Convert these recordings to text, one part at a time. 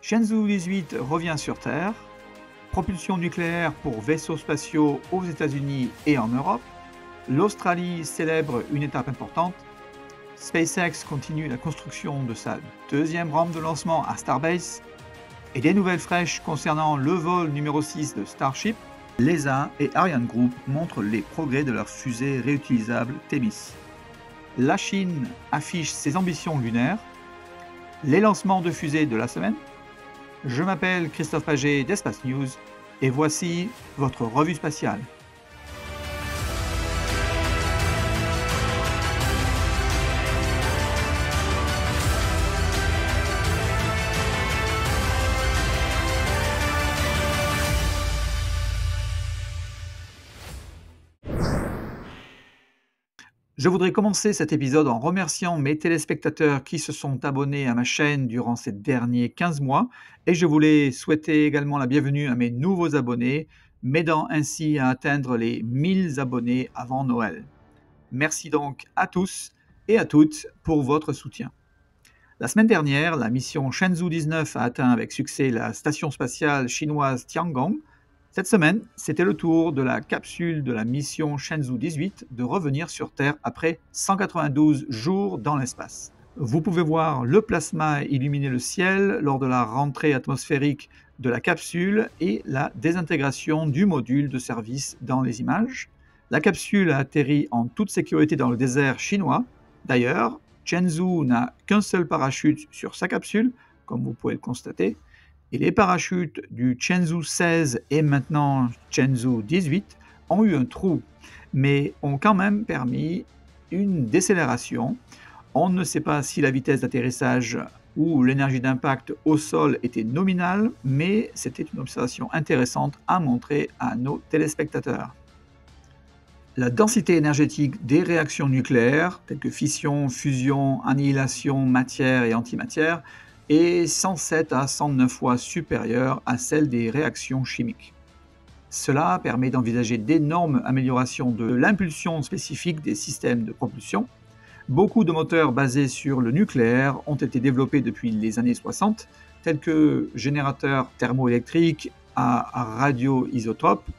Shenzhou 18 revient sur Terre, propulsion nucléaire pour vaisseaux spatiaux aux États-Unis et en Europe, l'Australie célèbre une étape importante, SpaceX continue la construction de sa deuxième rampe de lancement à Starbase, et des nouvelles fraîches concernant le vol numéro 6 de Starship, l'ESA et Ariane Group montrent les progrès de leur fusée réutilisable Themis. La Chine affiche ses ambitions lunaires, les lancements de fusées de la semaine. Je m'appelle Christophe Paget d'Espace News et voici votre revue spatiale. Je voudrais commencer cet épisode en remerciant mes téléspectateurs qui se sont abonnés à ma chaîne durant ces derniers 15 mois et je voulais souhaiter également la bienvenue à mes nouveaux abonnés, m'aidant ainsi à atteindre les 1000 abonnés avant Noël. Merci donc à tous et à toutes pour votre soutien. La semaine dernière, la mission Shenzhou 19 a atteint avec succès la station spatiale chinoise Tiangong. Cette semaine, c'était le tour de la capsule de la mission Shenzhou 18 de revenir sur Terre après 192 jours dans l'espace. Vous pouvez voir le plasma illuminer le ciel lors de la rentrée atmosphérique de la capsule et la désintégration du module de service dans les images. La capsule a atterri en toute sécurité dans le désert chinois. D'ailleurs, Shenzhou n'a qu'un seul parachute sur sa capsule, comme vous pouvez le constater, et les parachutes du Shenzhou 16 et maintenant Shenzhou 18 ont eu un trou, mais ont quand même permis une décélération. On ne sait pas si la vitesse d'atterrissage ou l'énergie d'impact au sol était nominale, mais c'était une observation intéressante à montrer à nos téléspectateurs. La densité énergétique des réactions nucléaires, telles que fission, fusion, annihilation, matière et antimatière, est 107 à 109 fois supérieure à celle des réactions chimiques. Cela permet d'envisager d'énormes améliorations de l'impulsion spécifique des systèmes de propulsion. Beaucoup de moteurs basés sur le nucléaire ont été développés depuis les années 60, tels que générateurs thermoélectriques à radioisotopes,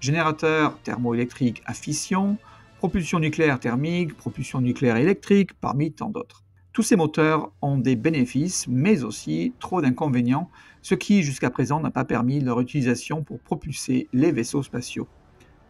générateurs thermoélectriques à fission, propulsion nucléaire thermique, propulsion nucléaire électrique, parmi tant d'autres. Tous ces moteurs ont des bénéfices, mais aussi trop d'inconvénients, ce qui jusqu'à présent n'a pas permis leur utilisation pour propulser les vaisseaux spatiaux.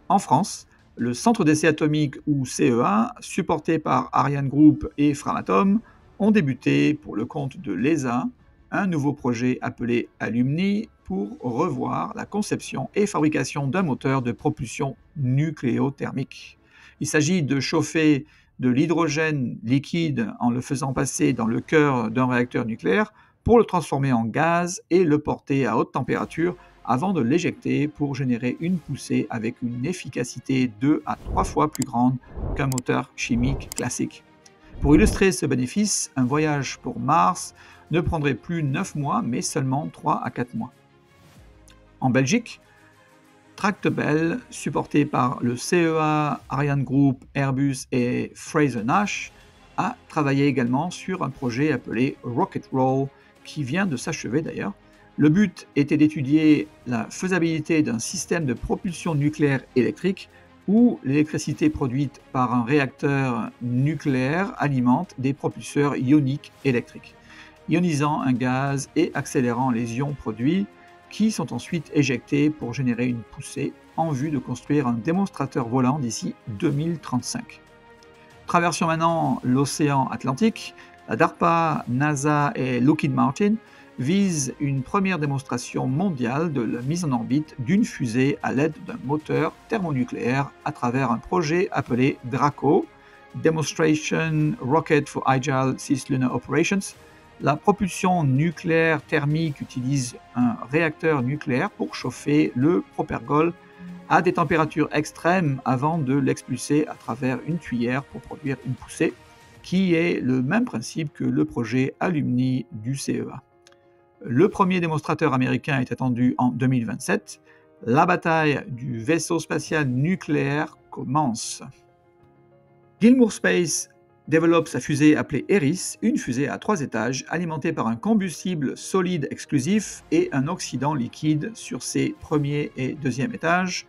En France, le Centre d'essais atomiques ou CEA, supporté par Ariane Group et Framatome, ont débuté pour le compte de l'ESA un nouveau projet appelé Alumni pour revoir la conception et fabrication d'un moteur de propulsion nucléothermique. Il s'agit de chauffer de l'hydrogène liquide en le faisant passer dans le cœur d'un réacteur nucléaire pour le transformer en gaz et le porter à haute température avant de l'éjecter pour générer une poussée avec une efficacité 2 à 3 fois plus grande qu'un moteur chimique classique. Pour illustrer ce bénéfice, un voyage pour Mars ne prendrait plus 9 mois mais seulement 3 à 4 mois. En Belgique, Tractebel, supporté par le CEA, Ariane Group, Airbus et Frazer-Nash, a travaillé également sur un projet appelé Rocket Roll, qui vient de s'achever d'ailleurs. Le but était d'étudier la faisabilité d'un système de propulsion nucléaire électrique où l'électricité produite par un réacteur nucléaire alimente des propulseurs ioniques électriques, ionisant un gaz et accélérant les ions produits, qui sont ensuite éjectés pour générer une poussée en vue de construire un démonstrateur volant d'ici 2035. Traversons maintenant l'océan Atlantique. La DARPA, NASA et Lockheed Martin visent une première démonstration mondiale de la mise en orbite d'une fusée à l'aide d'un moteur thermonucléaire à travers un projet appelé DRACO, Demonstration Rocket for Agile Cislunar Operations. La propulsion nucléaire thermique utilise un réacteur nucléaire pour chauffer le propergol à des températures extrêmes avant de l'expulser à travers une tuyère pour produire une poussée, qui est le même principe que le projet Alumni du CEA. Le premier démonstrateur américain est attendu en 2027. La bataille du vaisseau spatial nucléaire commence. Gilmour Space développe sa fusée appelée Eris, une fusée à 3 étages alimentée par un combustible solide exclusif et un oxydant liquide sur ses premier et deuxième étages,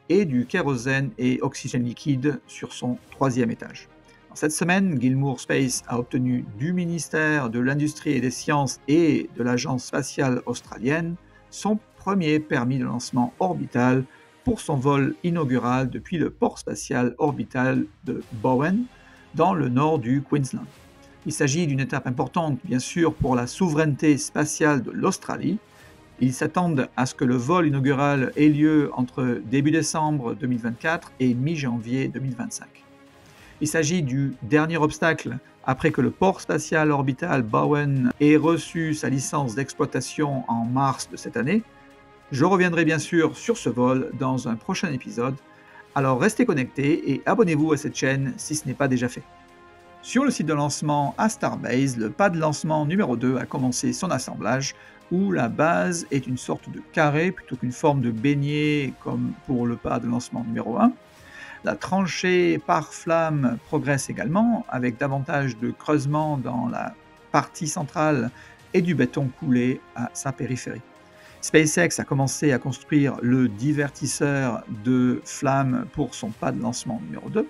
et du kérosène et oxygène liquide sur son troisième étage. Cette semaine, Gilmour Space a obtenu du ministère de l'Industrie et des Sciences et de l'Agence spatiale australienne son premier permis de lancement orbital pour son vol inaugural depuis le port spatial orbital de Bowen, dans le nord du Queensland. Il s'agit d'une étape importante, bien sûr, pour la souveraineté spatiale de l'Australie. Ils s'attendent à ce que le vol inaugural ait lieu entre début décembre 2024 et mi-janvier 2025. Il s'agit du dernier obstacle après que le port spatial orbital Bowen ait reçu sa licence d'exploitation en mars de cette année. Je reviendrai bien sûr sur ce vol dans un prochain épisode, alors restez connectés et abonnez-vous à cette chaîne si ce n'est pas déjà fait. Sur le site de lancement à Starbase, le pas de lancement numéro 2 a commencé son assemblage, où la base est une sorte de carré plutôt qu'une forme de beignet comme pour le pas de lancement numéro 1. La tranchée par flamme progresse également, avec davantage de creusement dans la partie centrale et du béton coulé à sa périphérie. SpaceX a commencé à construire le divertisseur de flammes pour son pas de lancement numéro 2.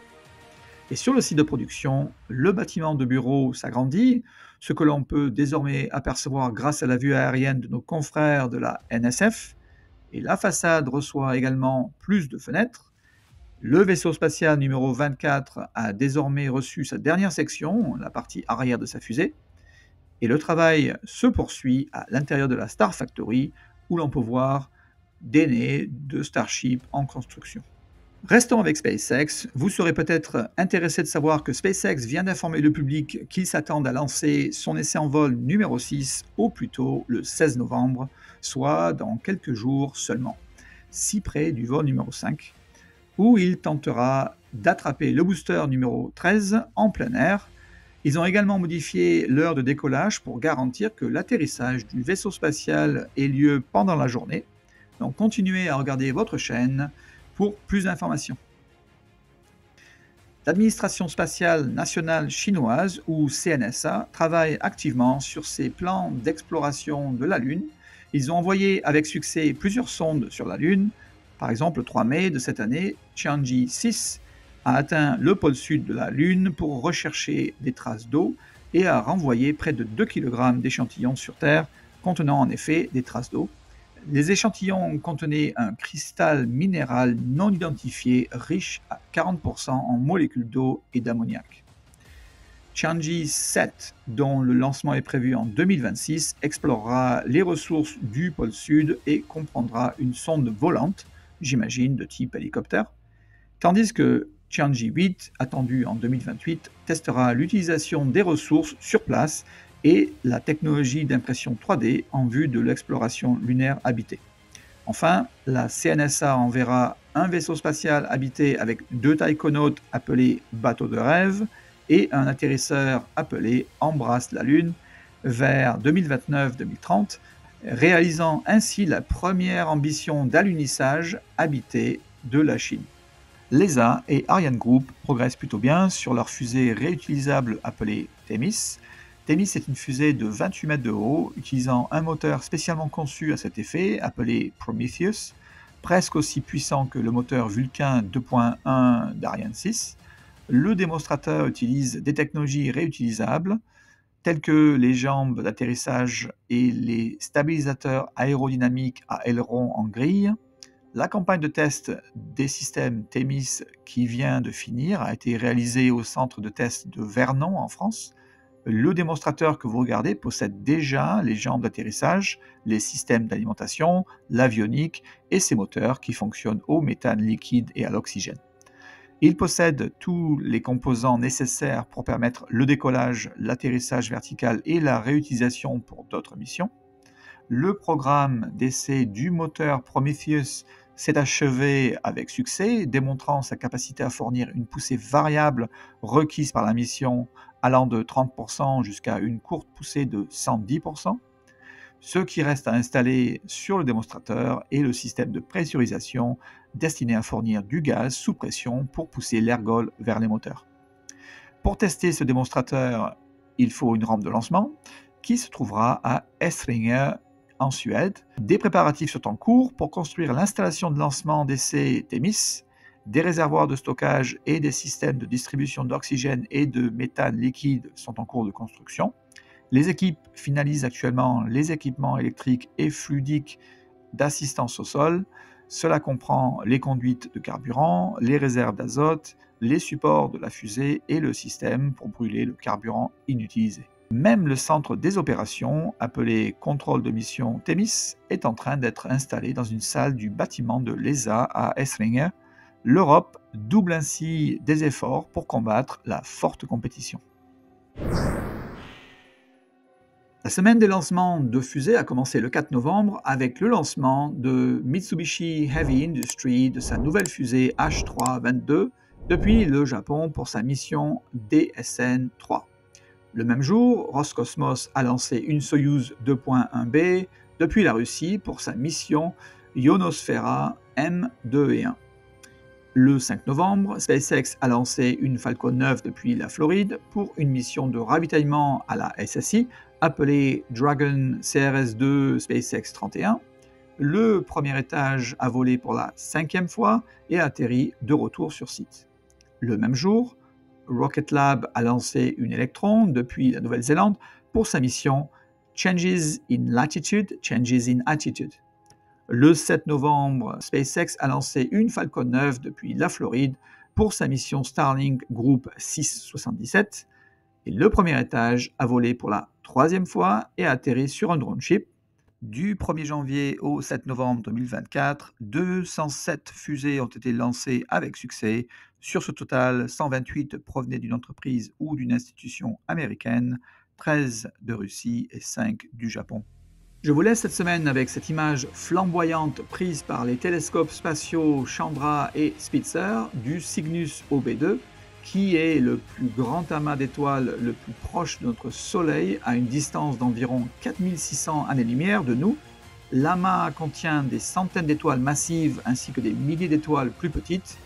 Et sur le site de production, le bâtiment de bureau s'agrandit, ce que l'on peut désormais apercevoir grâce à la vue aérienne de nos confrères de la NSF. Et la façade reçoit également plus de fenêtres. Le vaisseau spatial numéro 24 a désormais reçu sa dernière section, la partie arrière de sa fusée, et le travail se poursuit à l'intérieur de la Star Factory, où l'on peut voir des nez de Starship en construction. Restons avec SpaceX. Vous serez peut-être intéressé de savoir que SpaceX vient d'informer le public qu'il s'attend à lancer son essai en vol numéro 6 au plus tôt le 16 novembre, soit dans quelques jours seulement, si près du vol numéro 5, où il tentera d'attraper le booster numéro 13 en plein air. Ils ont également modifié l'heure de décollage pour garantir que l'atterrissage du vaisseau spatial ait lieu pendant la journée. Donc continuez à regarder votre chaîne pour plus d'informations. L'administration spatiale nationale chinoise, ou CNSA, travaille activement sur ses plans d'exploration de la Lune. Ils ont envoyé avec succès plusieurs sondes sur la Lune. Par exemple, le 3 mai de cette année, Tianji 6 a atteint le pôle sud de la Lune pour rechercher des traces d'eau et a renvoyé près de 2 kg d'échantillons sur Terre contenant en effet des traces d'eau. Les échantillons contenaient un cristal minéral non identifié riche à 40% en molécules d'eau et d'ammoniac. Tianji 7, dont le lancement est prévu en 2026, explorera les ressources du pôle sud et comprendra une sonde volante, j'imagine de type hélicoptère, tandis que Tianji 8, attendu en 2028, testera l'utilisation des ressources sur place et la technologie d'impression 3D en vue de l'exploration lunaire habitée. Enfin, la CNSA enverra un vaisseau spatial habité avec 2 taïkonautes appelés bateaux de rêve et un atterrisseur appelé Embrasse la Lune vers 2029-2030, réalisant ainsi la première ambition d'alunissage habité de la Chine. L'ESA et Ariane Group progressent plutôt bien sur leur fusée réutilisable appelée Themis. Themis est une fusée de 28 mètres de haut, utilisant un moteur spécialement conçu à cet effet, appelé Prometheus, presque aussi puissant que le moteur Vulcain 2.1 d'Ariane 6. Le démonstrateur utilise des technologies réutilisables, telles que les jambes d'atterrissage et les stabilisateurs aérodynamiques à ailerons en grille. La campagne de test des systèmes Themis qui vient de finir a été réalisée au centre de test de Vernon en France. Le démonstrateur que vous regardez possède déjà les jambes d'atterrissage, les systèmes d'alimentation, l'avionique et ses moteurs qui fonctionnent au méthane liquide et à l'oxygène. Il possède tous les composants nécessaires pour permettre le décollage, l'atterrissage vertical et la réutilisation pour d'autres missions. Le programme d'essai du moteur Prometheus s'est achevé avec succès, démontrant sa capacité à fournir une poussée variable requise par la mission allant de 30% jusqu'à une courte poussée de 110%. Ce qui reste à installer sur le démonstrateur est le système de pressurisation destiné à fournir du gaz sous pression pour pousser l'ergol vers les moteurs. Pour tester ce démonstrateur, il faut une rampe de lancement qui se trouvera à Esslingen en Suède. Des préparatifs sont en cours pour construire l'installation de lancement d'essai Themis. Des réservoirs de stockage et des systèmes de distribution d'oxygène et de méthane liquide sont en cours de construction. Les équipes finalisent actuellement les équipements électriques et fluidiques d'assistance au sol. Cela comprend les conduites de carburant, les réserves d'azote, les supports de la fusée et le système pour brûler le carburant inutilisé. Même le centre des opérations, appelé contrôle de mission Themis, est en train d'être installé dans une salle du bâtiment de l'ESA à Esslingen. L'Europe double ainsi des efforts pour combattre la forte compétition. La semaine des lancements de fusées a commencé le 4 novembre avec le lancement de Mitsubishi Heavy Industries de sa nouvelle fusée H3-22 depuis le Japon pour sa mission DSN-3. Le même jour, Roscosmos a lancé une Soyouz 2.1B depuis la Russie pour sa mission Ionosphera M2 et 1. Le 5 novembre, SpaceX a lancé une Falcon 9 depuis la Floride pour une mission de ravitaillement à la SSI appelée Dragon CRS-2 SpaceX 31. Le premier étage a volé pour la 5e fois et a atterri de retour sur site. Le même jour, Rocket Lab a lancé une Electron depuis la Nouvelle-Zélande pour sa mission Changes in Latitude, Changes in Attitude. Le 7 novembre, SpaceX a lancé une Falcon 9 depuis la Floride pour sa mission Starlink Group 677. Et le premier étage a volé pour la 3e fois et a atterri sur un drone ship. Du 1er janvier au 7 novembre 2024, 207 fusées ont été lancées avec succès. Sur ce total, 128 provenaient d'une entreprise ou d'une institution américaine, 13 de Russie et 5 du Japon. Je vous laisse cette semaine avec cette image flamboyante prise par les télescopes spatiaux Chandra et Spitzer du Cygnus OB2, qui est le plus grand amas d'étoiles le plus proche de notre Soleil, à une distance d'environ 4600 années-lumière de nous. L'amas contient des centaines d'étoiles massives ainsi que des milliers d'étoiles plus petites.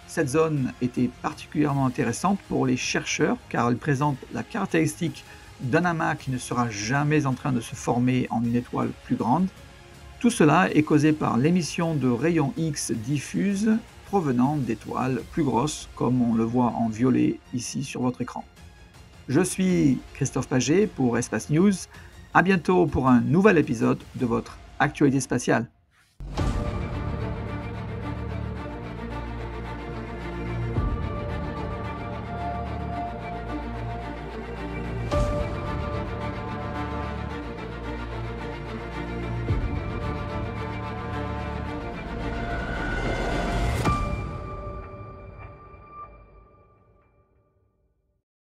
Cette zone était particulièrement intéressante pour les chercheurs car elle présente la caractéristique d'un amas qui ne sera jamais en train de se former en une étoile plus grande. Tout cela est causé par l'émission de rayons X diffuses provenant d'étoiles plus grosses, comme on le voit en violet ici sur votre écran. Je suis Christophe Paget pour Espace News. À bientôt pour un nouvel épisode de votre Actualité spatiale.